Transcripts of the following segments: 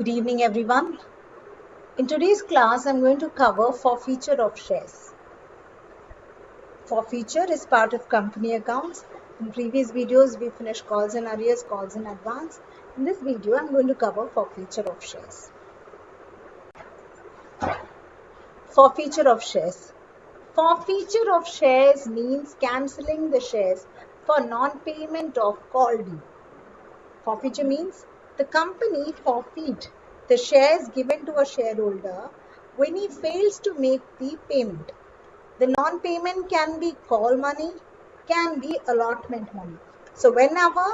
Good evening, everyone. In today's class, I'm going to cover forfeiture of shares. Forfeiture is part of company accounts. In previous videos, we finished calls in arrears, calls in advance. In this video, I'm going to cover forfeiture of shares. Forfeiture of shares. Forfeiture of shares means cancelling the shares for non-payment of call due. Forfeiture means the company forfeit the shares given to a shareholder when he fails to make the payment. The non-payment can be call money, can be allotment money. So whenever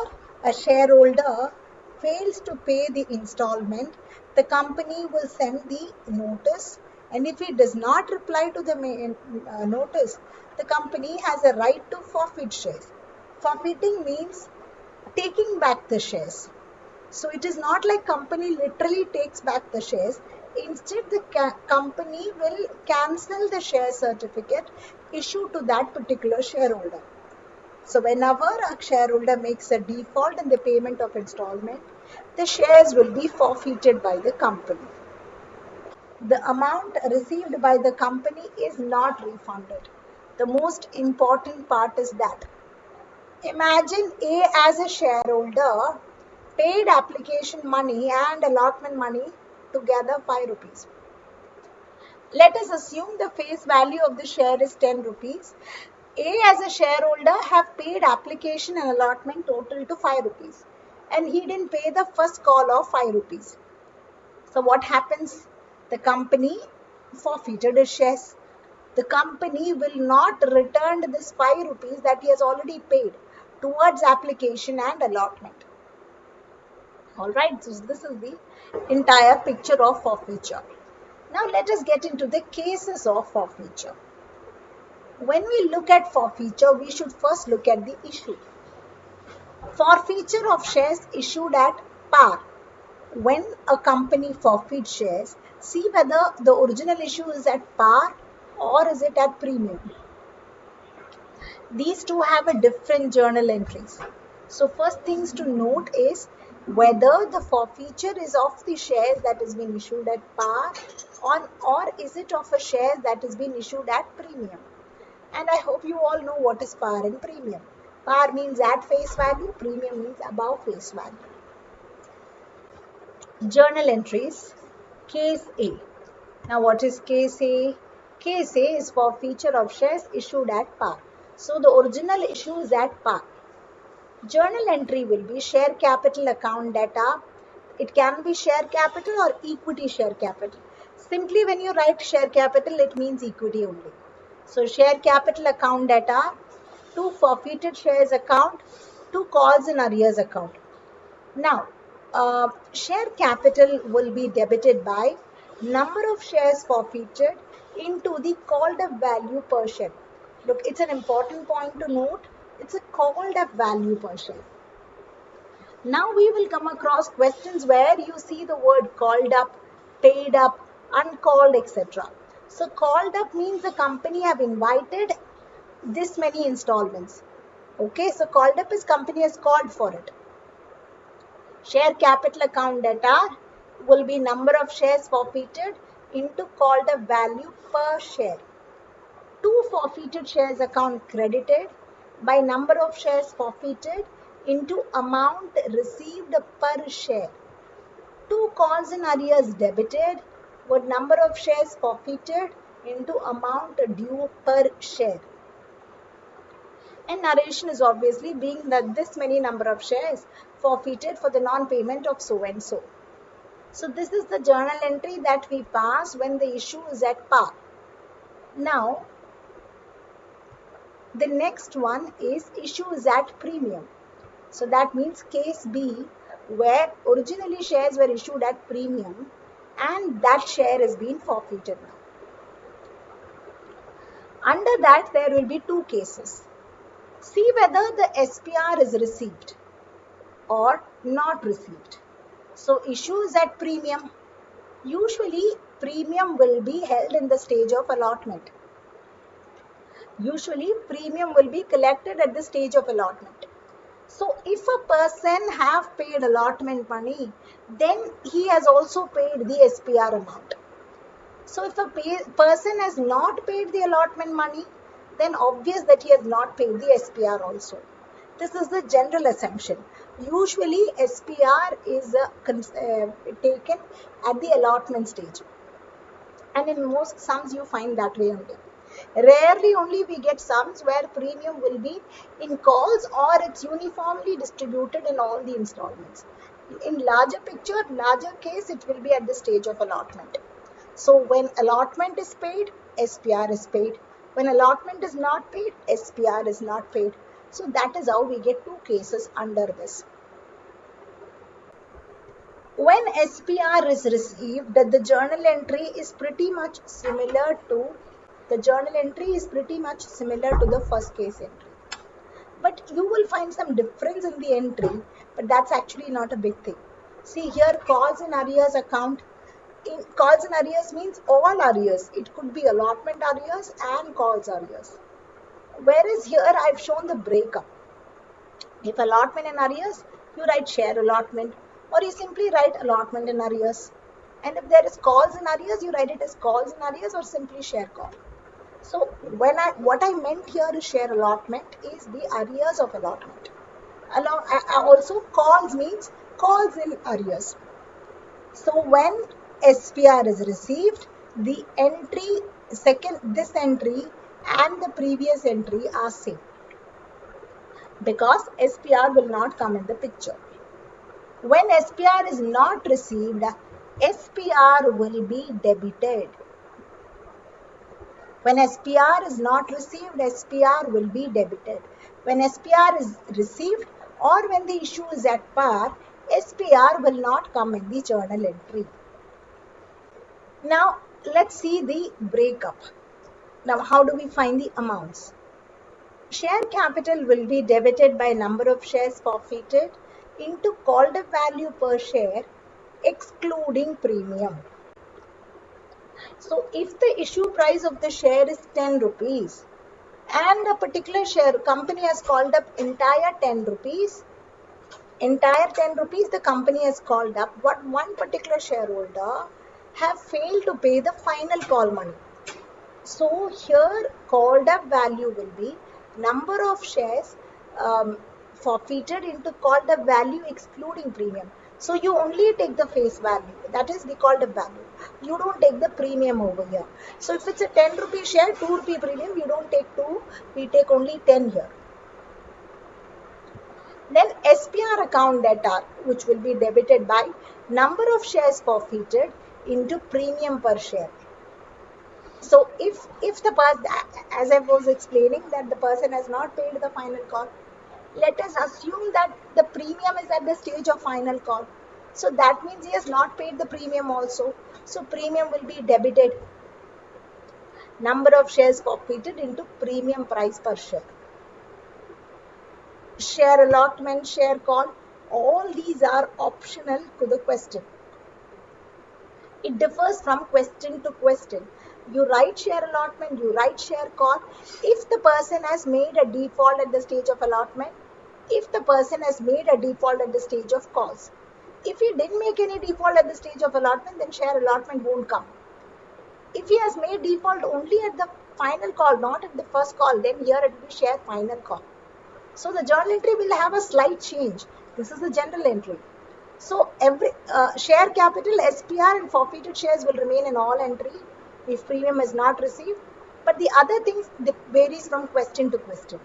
a shareholder fails to pay the installment, the company will send the notice, and if he does not reply to the notice, the company has a right to forfeit shares. Forfeiting means taking back the shares. So it is not like company literally takes back the shares. Instead, the company will cancel the share certificate issued to that particular shareholder. So whenever a shareholder makes a default in the payment of installment, the shares will be forfeited by the company. The amount received by the company is not refunded. The most important part is that imagine A as a shareholder paid application money and allotment money together 5 rupees. Let us assume the face value of the share is 10 rupees. A as a shareholder have paid application and allotment total to 5 rupees and he didn't pay the first call of 5 rupees. So what happens? The company forfeited his shares. The company will not return this 5 rupees that he has already paid towards application and allotment. Alright, so this is the entire picture of forfeiture. Now let us get into the cases of forfeiture. When we look at forfeiture, we should first look at the issue. Forfeiture of shares issued at par. When a company forfeits shares, see whether the original issue is at par or is it at premium. These two have a different journal entries. So first things to note is whether the forfeiture is of the shares that has been issued at par or is it of a share that has been issued at premium. And I hope you all know what is par and premium. Par means at face value, premium means above face value. Journal entries, case A. Now what is case A? Case A is forfeiture of shares issued at par. So the original issue is at par. Journal entry will be share capital account data. It can be share capital or equity share capital. Simply when you write share capital, it means equity only. So share capital account data, 2 forfeited shares account, 2 calls in arrears account. Now, share capital will be debited by number of shares forfeited into the called up value per share. Look, it's an important point to note. It's a called up value per share. Now we will come across questions where you see the word called up, paid up, uncalled, etc. So called up means the company have invited this many installments. Okay, so called up is company has called for it. Share capital account data will be number of shares forfeited into called up value per share. 2 forfeited shares account credited by number of shares forfeited into amount received per share. 2 calls in arrears debited with number of shares forfeited into amount due per share. And narration is obviously being that this many number of shares forfeited for the non-payment of so and so. So this is the journal entry that we pass when the issue is at par. Now, the next one is issue is at premium. So that means case B, where originally shares were issued at premium and that share has been forfeited now. Under that, there will be 2 cases. See whether the SPR is received or not received. So issue is at premium. Usually premium will be held in the stage of allotment. Usually premium will be collected at the stage of allotment. So if a person have paid allotment money, then he has also paid the SPR amount. So if a person has not paid the allotment money, then obvious that he has not paid the SPR also. This is the general assumption. Usually SPR is taken at the allotment stage, and in most sums you find that way only. Rarely only we get sums where premium will be in calls or it's uniformly distributed in all the installments. In larger picture, larger case, it will be at the stage of allotment. So when allotment is paid, SPR is paid. When allotment is not paid, SPR is not paid. So that is how we get two cases under this. When SPR is received, the journal entry is pretty much similar to the first case entry. But you will find some difference in the entry, but that's actually not a big thing. See here, calls in arrears account. In calls in arrears means all arrears. It could be allotment arrears and calls arrears. Whereas here I've shown the breakup. If allotment in arrears, you write share allotment, or you simply write allotment in arrears. And if there is calls in arrears, you write it as calls in arrears or simply share call. So what I meant here is share allotment is the arrears of allotment. Also calls means calls in arrears. So when SPR is received, the entry this entry and the previous entry are same, because SPR will not come in the picture. When SPR is not received, SPR will be debited. When SPR is not received, SPR will be debited. When SPR is received or when the issue is at par, SPR will not come in the journal entry. Now, let's see the breakup. Now, how do we find the amounts? Share capital will be debited by number of shares forfeited into called up value per share, excluding premium. So, if the issue price of the share is 10 rupees and a particular share company has called up entire 10 rupees, the company has called up, but one particular shareholder have failed to pay the final call money. So here called up value will be number of shares forfeited into called up value excluding premium. So you only take the face value, that is the called up value. You don't take the premium over here. So if it's a 10 rupee share, 2 rupee premium, you don't take 2, we take only 10 here. Then SPR account debtor, which will be debited by number of shares forfeited into premium per share. So if the person, as I was explaining, that the person has not paid the final call, let us assume that the premium is at the stage of final call. So that means he has not paid the premium also. So premium will be debited. Number of shares forfeited into premium price per share. Share allotment, share call, all these are optional to the question. It differs from question to question. You write share allotment, you write share call. If the person has made a default at the stage of allotment, if the person has made a default at the stage of calls. If he didn't make any default at the stage of allotment, then share allotment won't come. If he has made default only at the final call, not at the first call, then here it will be share final call. So the journal entry will have a slight change. This is the general entry. So every share capital, SPR and forfeited shares will remain in all entry if premium is not received. But the other things varies from question to question.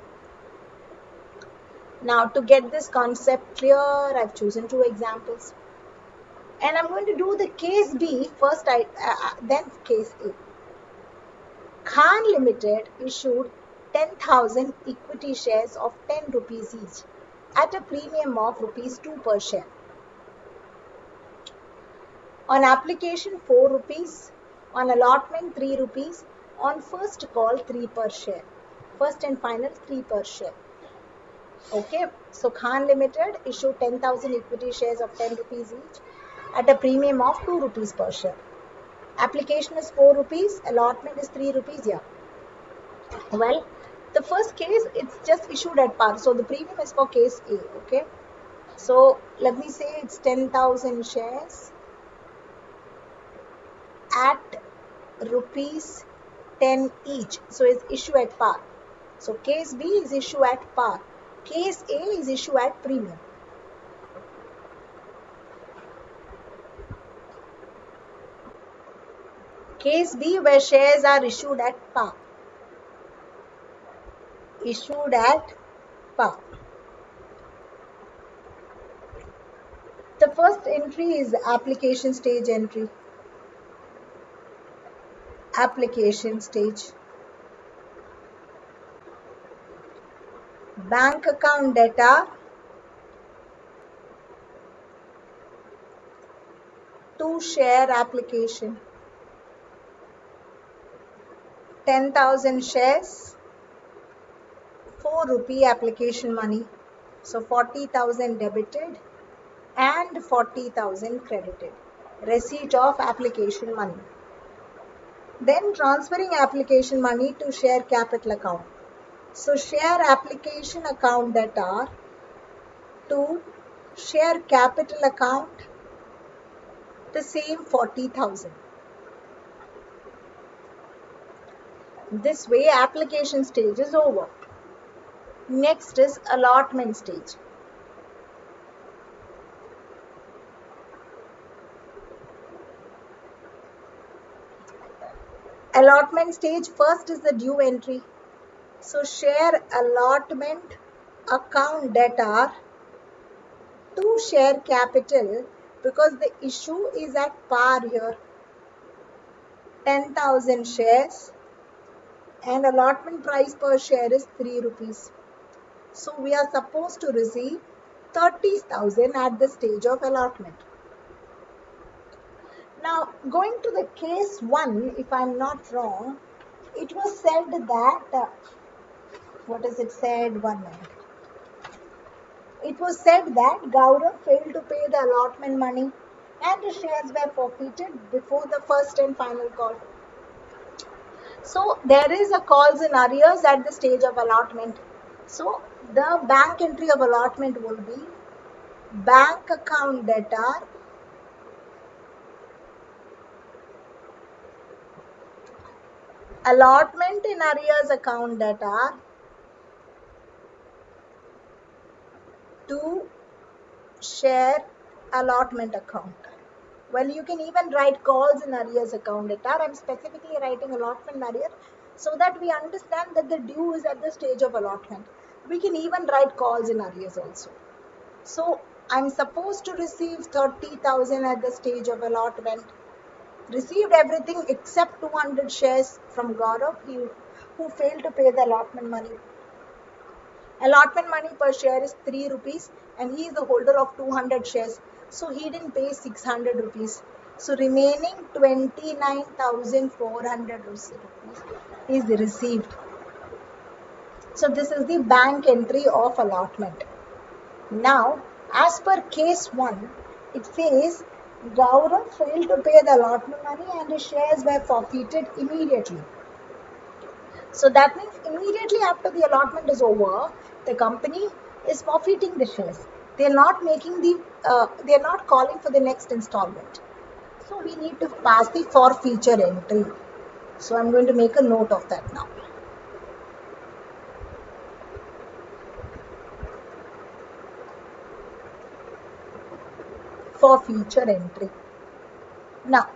Now to get this concept clear, I've chosen 2 examples. And I'm going to do the case B first, then case A. Khan Limited issued 10,000 equity shares of 10 rupees each at a premium of rupees 2 per share. On application 4 rupees, on allotment 3 rupees, on first call 3 per share. First and final 3 per share. Okay, so Khan Limited issued 10,000 equity shares of 10 rupees each at a premium of 2 rupees per share. Application is 4 rupees, allotment is 3 rupees, yeah. Well, The first case, it's just issued at par. So the premium is for case A, okay? So let me say it's 10,000 shares at rupees 10 each. So it's issue at par. So case B is issue at par. Case A is issue at premium. Case B where shares are issued at par. Issued at par. The first entry is application stage entry. Application stage. Bank account data to share application. 10,000 shares, 4 rupee application money. So 40,000 debited and 40,000 credited. Receipt of application money. Then transferring application money to share capital account. So share application account data to share capital account, the same 40,000. This way application stage is over. Next is allotment stage. Allotment stage, first is the due entry. So share allotment account data to share capital, because the issue is at par here. 10,000 shares and allotment price per share is 3 rupees. So we are supposed to receive 30,000 at the stage of allotment. Now going to the case 1, if I am not wrong, it was said that, what is it said? 1 minute. It was said that Gaurav failed to pay the allotment money and the shares were forfeited before the first and final call. So there is a calls in arrears at the stage of allotment. So the bank entry of allotment will be bank account data allotment in arrears account data to share allotment account. Well, you can even write calls in arrears account data. I'm specifically writing allotment in arrears so that we understand that the due is at the stage of allotment. We can even write calls in arrears also. So I'm supposed to receive 30,000 at the stage of allotment. Received everything except 200 shares from Gaurav, who failed to pay the allotment money. Allotment money per share is 3 rupees and he is the holder of 200 shares. So he didn't pay 600 rupees. So remaining 29,400 rupees is received. So this is the bank entry of allotment. Now, as per case 1, it says Gaurav failed to pay the allotment money and his shares were forfeited immediately. So that means immediately after the allotment is over, the company is forfeiting the shares. They are not they are not calling for the next installment. So we need to pass the forfeiture entry. So I'm going to make a note of that now. Forfeiture entry. Now,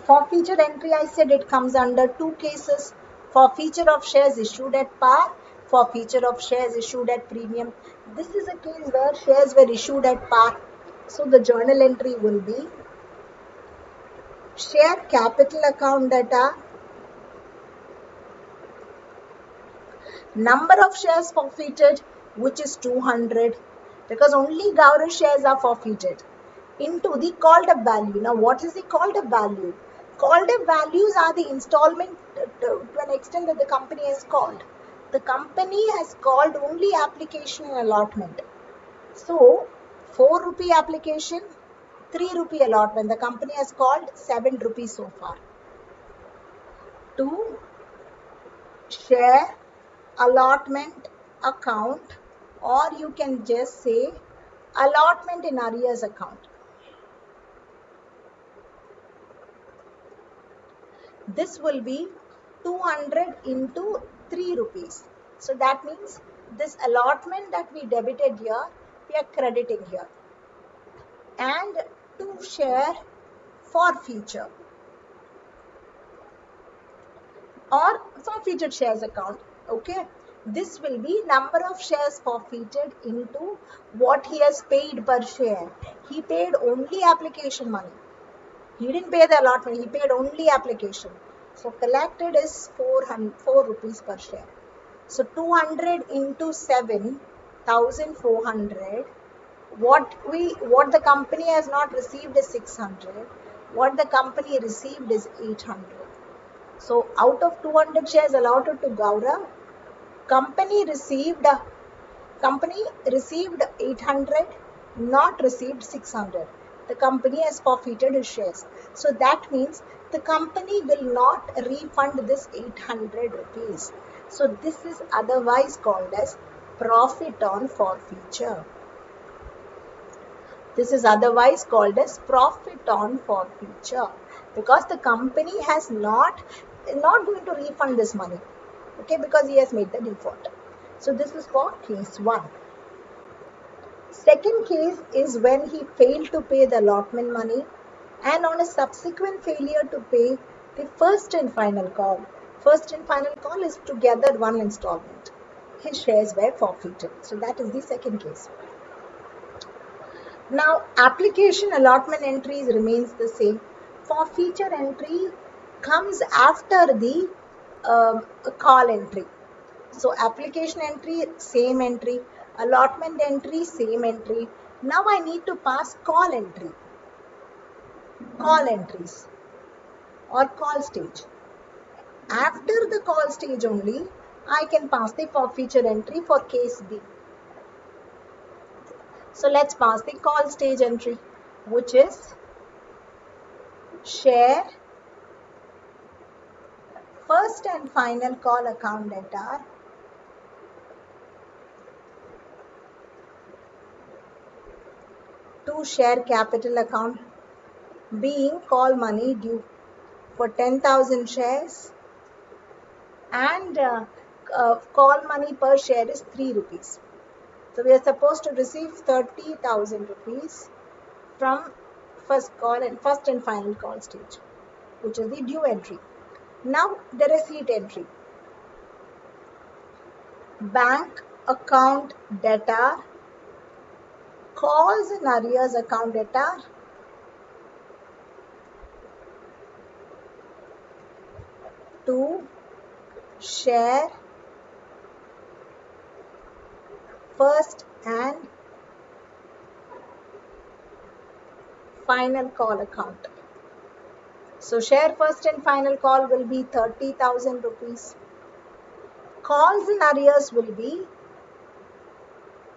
forfeiture entry, I said it comes under 2 cases. Forfeiture of shares issued at par, forfeiture of shares issued at premium. This is a case where shares were issued at par. So the journal entry will be share capital account data, number of shares forfeited, which is 200, because only Gaurav shares are forfeited, into the called up value. Now what is the called up value? Called up values are the installment to an extent that the company has called. The company has called only application and allotment. So 4 rupee application, 3 rupee allotment. The company has called 7 rupees so far. To share allotment account, or you can just say allotment in arrears account. This will be 200 into 3 rupees. So that means this allotment that we debited here, we are crediting here. And to share forfeiture or forfeited shares account. Okay, this will be number of shares forfeited into what he has paid per share. He paid only application money. He didn't pay the allotment, he paid only application. So collected is 4 rupees per share. So 200 into 7, 1400. What the company has not received is 600. What the company received is 800. So out of 200 shares allotted to Gaurav, company received 800, not received 600. The company has forfeited his shares. So that means the company will not refund this 800 rupees. So this is otherwise called as profit on forfeiture. This is otherwise called as profit on forfeiture, because the company has not going to refund this money, okay, because he has made the default. So this is for case 1. Second case is when he failed to pay the allotment money, and on a subsequent failure to pay the first and final call. First and final call is together one installment. His shares were forfeited. So that is the second case. Now, application allotment entries remains the same. Forfeiture entry comes after the call entry. So, application entry, same entry. Allotment entry, same entry. Now, I need to pass call entry. Call entries or call stage. After the call stage only, I can pass the forfeiture entry for case B. So let's pass the call stage entry, which is share first and final call account debtor to share capital account being call money due for 10,000 shares, and call money per share is 3 rupees. So we are supposed to receive 30,000 rupees from first and final call stage, which is the due entry. Now the receipt entry. Bank account debtor calls in arrears account debtor to share first and final call account. So share first and final call will be 30,000 rupees. Calls in arrears will be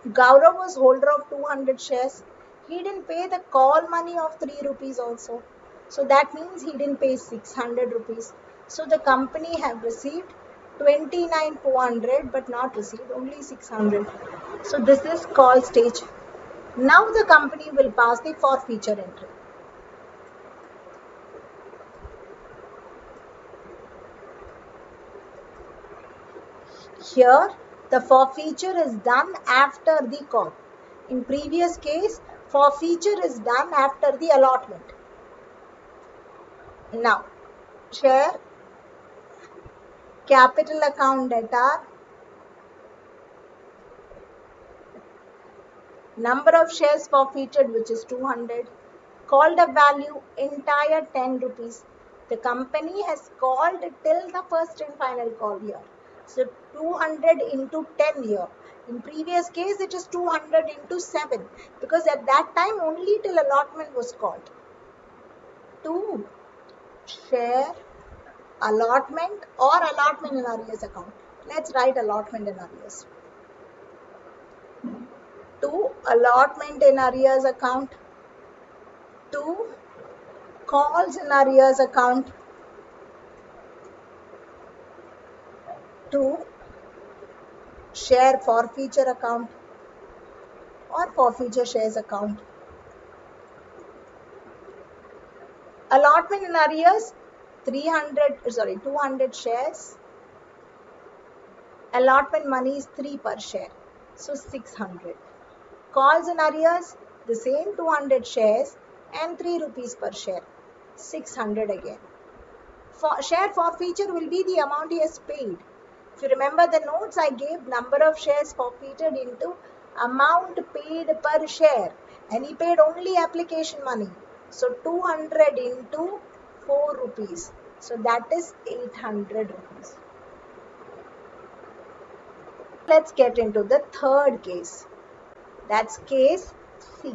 Gaurav was holder of 200 shares. He didn't pay the call money of 3 rupees also. So that means he didn't pay 600 rupees. So the company have received 29,400 but not received only 600. So this is call stage. Now the company will pass the forfeiture entry. Here the forfeiture is done after the call. In previous case, forfeiture is done after the allotment. Now, share capital account debtor, number of shares forfeited, which is 200, called a value entire 10 rupees. The company has called till the first and final call here. So 200 into 10 here. In previous case, it is 200 into 7, because at that time only till allotment was called. To share allotment or allotment in arrears account. Let's write allotment in arrears. To allotment in arrears account. To calls in arrears account. To share forfeiture account or forfeiture shares account. Allotment in arrears, 200 shares. Allotment money is 3 per share, so 600. Calls in arrears, the same 200 shares and 3 rupees per share, 600 again. Share forfeiture will be the amount he has paid. If you remember the notes, I gave number of shares forfeited into amount paid per share, and he paid only application money. So 200 into 4 rupees. So that is 800 rupees. Let's get into the third case. That's case C.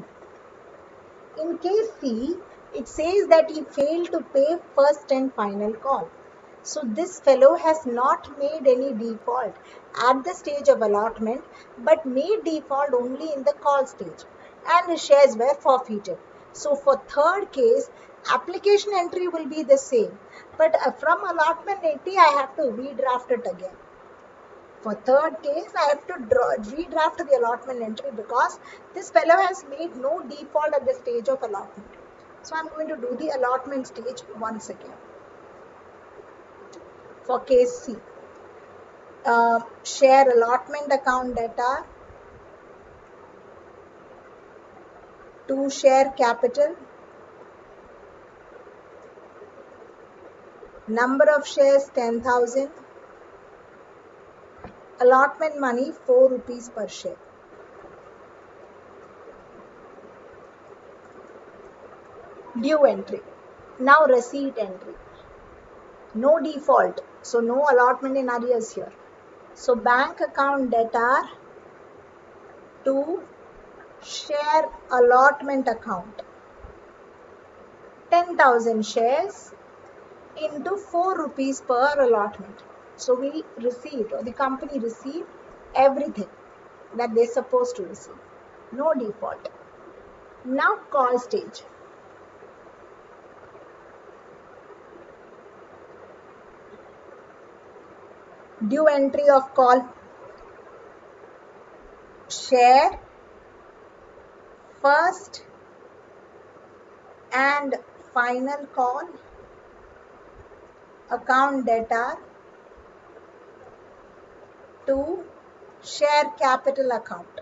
In case C, it says that he failed to pay first and final call. So this fellow has not made any default at the stage of allotment, but made default only in the call stage, and his shares were forfeited. So for third case, application entry will be the same, but from allotment entry I have to redraft it again. For third case, I have to redraft the allotment entry because this fellow has made no default at the stage of allotment. So I'm going to do the allotment stage once again. For case C, share allotment account data, to share capital, number of shares 10,000, allotment money 4 rupees per share. Due entry. Now receipt entry. No default, so no allotment in arrears here. So bank account debtor to share allotment account, 10,000 shares into 4 rupees per allotment. So we received, or the company received, everything that they're supposed to receive. No default. Now call stage. Due entry of call. Share first and final call account debtor to share capital account.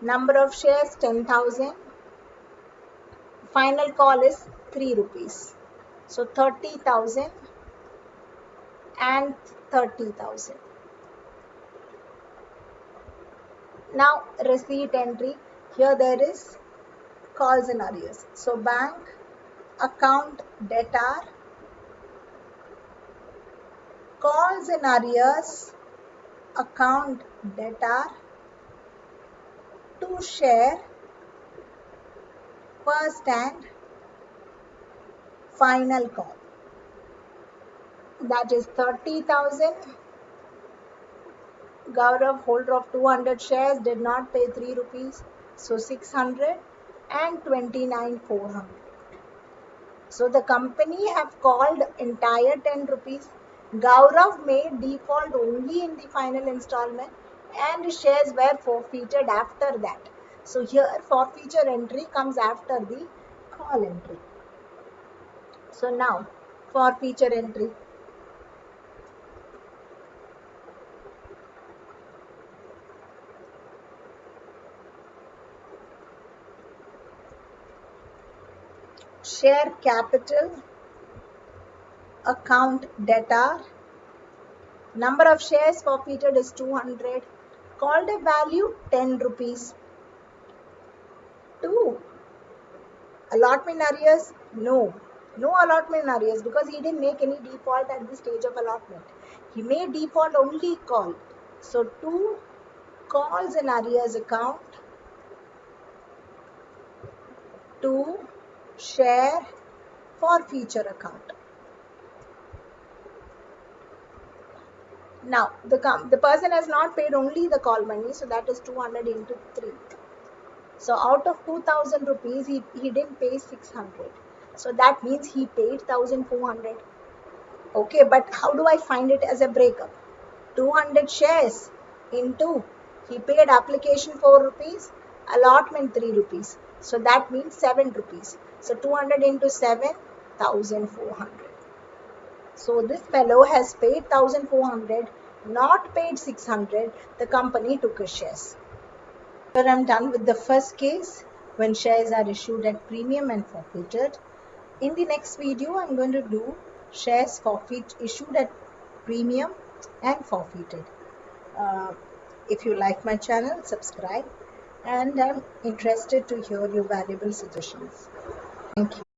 Number of shares 10,000. Final call is 3 rupees. So 30,000 and 30,000. Now receipt entry. Here there is calls in arrears. So bank account debtor, calls in arrears account debtor to share first and final call. That is 30,000. Gaurav, holder of 200 shares, did not pay 3 rupees, so 600 and 29,400. So the company have called entire 10 rupees. Gaurav made default only in the final installment and shares were forfeited after that. So here forfeiture entry comes after the call entry. So now forfeiture entry. Share capital account debtor. Number of shares forfeited is 200. Called a value 10 rupees. 2. Allotment arrears? No. No allotment arrears because he didn't make any default at the stage of allotment. He made default only call. So 2 calls in arrears account to share forfeiture account. Now the person has not paid only the call money, so that is 200 into 3. So out of 2,000 rupees, he didn't pay 600. So that means he paid 1,400. Okay, but how do I find it as a breakup? 200 shares into, he paid application 4 rupees, allotment 3 rupees. So that means 7 rupees. So 200 into 7, 1400. So this fellow has paid 1400, not paid 600. The company took his shares. Here I'm done with the first case, when shares are issued at premium and forfeited. In the next video, I'm going to do shares issued at premium and forfeited. Uh, if you like my channel, subscribe, and I'm interested to hear your valuable suggestions. Thank you.